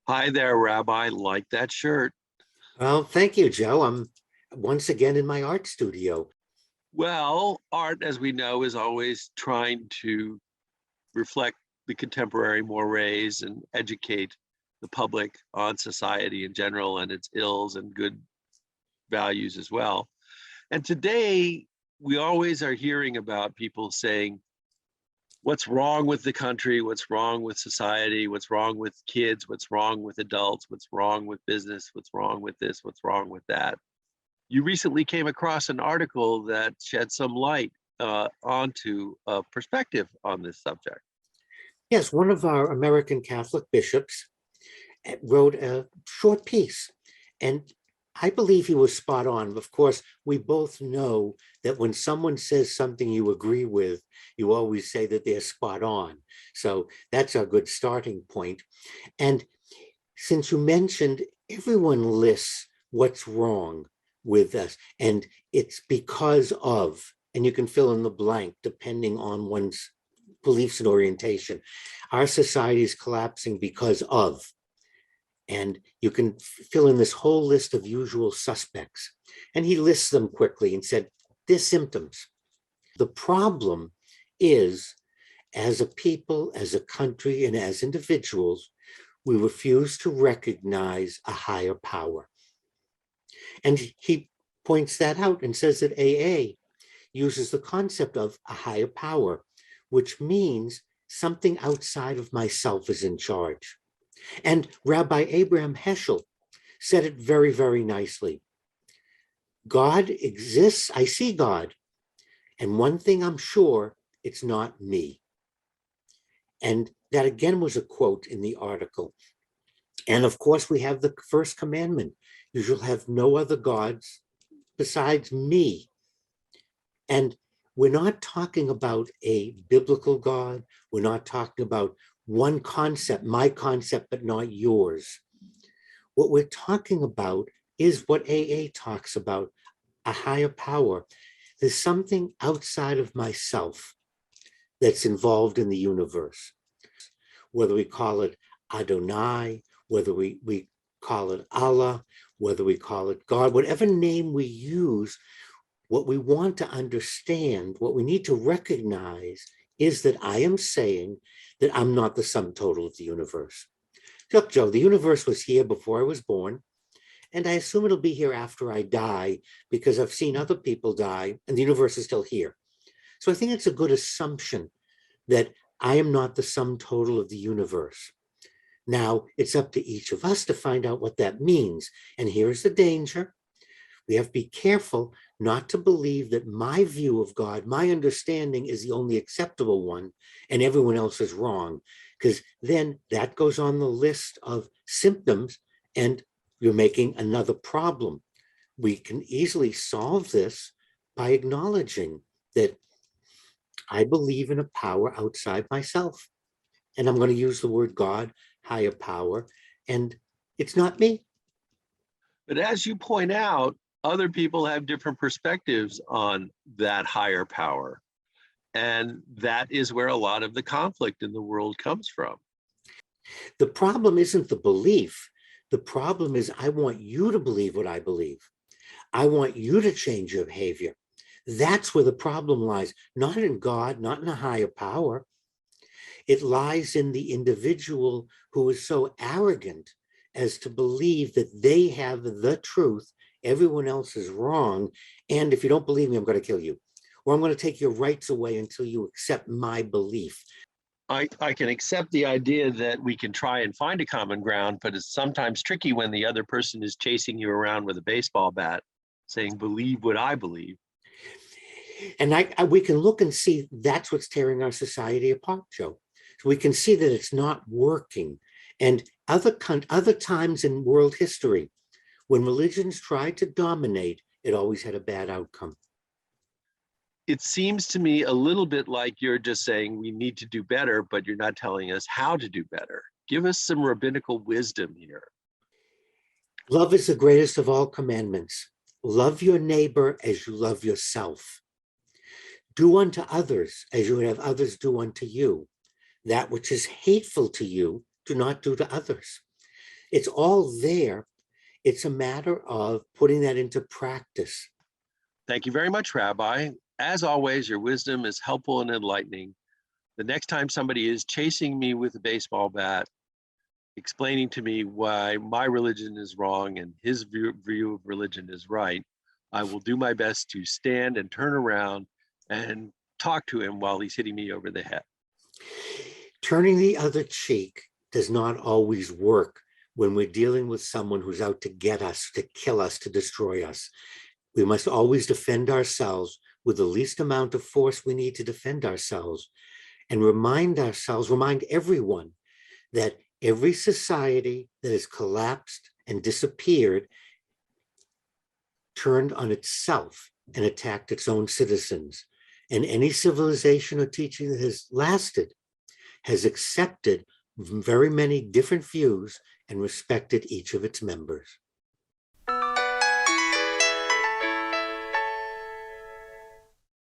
Hi there, Rabbi. Like that shirt. Well, thank you, Joe. I'm once again in my art studio. Well, art, as we know, is always trying to reflect the contemporary mores and educate the public on society in general and its ills and good values as well. And today, we always are hearing about people saying, what's wrong with the country? What's wrong with society? What's wrong with kids? What's wrong with adults? What's wrong with business? What's wrong with this? What's wrong with that? You recently came across an article that shed some light onto a perspective on this subject. Yes, one of our American Catholic bishops wrote a short piece, and I believe he was spot on. Of course, we both know that when someone says something you agree with, you always say that they're spot on. So that's a good starting point. And since you mentioned, everyone lists what's wrong with us, and it's because of, and you can fill in the blank depending on one's beliefs and orientation. Our society is collapsing because of, and you can fill in this whole list of usual suspects. And he lists them quickly and said, they're symptoms. The problem is, as a people, as a country, and as individuals, we refuse to recognize a higher power. And he points that out and says that AA uses the concept of a higher power, which means something outside of myself is in charge. And Rabbi Abraham Heschel said it very, very nicely. God exists, I see God, and one thing I'm sure, it's not me. And that again was a quote in the article. And of course, we have the first commandment: you shall have no other gods besides me. And we're not talking about a biblical God. We're not talking about one concept, my concept, but not yours. What we're talking about is what AA talks about: a higher power. There's something outside of myself that's involved in the universe, whether we call it Adonai, whether we call it Allah, whether we call it God, whatever name we use. What we want to understand, what we need to recognize, is that I am saying that I'm not the sum total of the universe. Look, Joe, the universe was here before I was born, and I assume it'll be here after I die because I've seen other people die and the universe is still here. So I think it's a good assumption that I am not the sum total of the universe. Now, it's up to each of us to find out what that means. And here's the danger: we have to be careful not to believe that my view of God, my understanding, is the only acceptable one and everyone else is wrong, because then that goes on the list of symptoms and you're making another problem. We can easily solve this by acknowledging that I believe in a power outside myself. And I'm going to use the word God, higher power, and it's not me. But as you point out, other people have different perspectives on that higher power. And that is where a lot of the conflict in the world comes from. The problem isn't the belief. The problem is I want you to believe what I believe. I want you to change your behavior. That's where the problem lies, not in God, not in a higher power. It lies in the individual who is so arrogant as to believe that they have the truth, everyone else is wrong, and if you don't believe me, I'm going to kill you, or I'm going to take your rights away until you accept my belief. I can accept the idea that we can try and find a common ground, but it's sometimes tricky when the other person is chasing you around with a baseball bat saying, believe what I believe. And we can look and see that's what's tearing our society apart, Joe. So we can see that it's not working. And other times in world history, when religions tried to dominate, it always had a bad outcome. It seems to me a little bit like you're just saying we need to do better, but you're not telling us how to do better. Give us some rabbinical wisdom here. Love is the greatest of all commandments. Love your neighbor as you love yourself. Do unto others as you would have others do unto you. That which is hateful to you, do not do to others. It's all there. It's a matter of putting that into practice. Thank you very much, Rabbi. As always, your wisdom is helpful and enlightening. The next time somebody is chasing me with a baseball bat, explaining to me why my religion is wrong and his view of religion is right, I will do my best to stand and turn around and talk to him while he's hitting me over the head. Turning the other cheek does not always work when we're dealing with someone who's out to get us, to kill us, to destroy us. We must always defend ourselves with the least amount of force we need to defend ourselves, and remind everyone that every society that has collapsed and disappeared turned on itself and attacked its own citizens. And any civilization or teaching that has lasted has accepted very many different views and respected each of its members.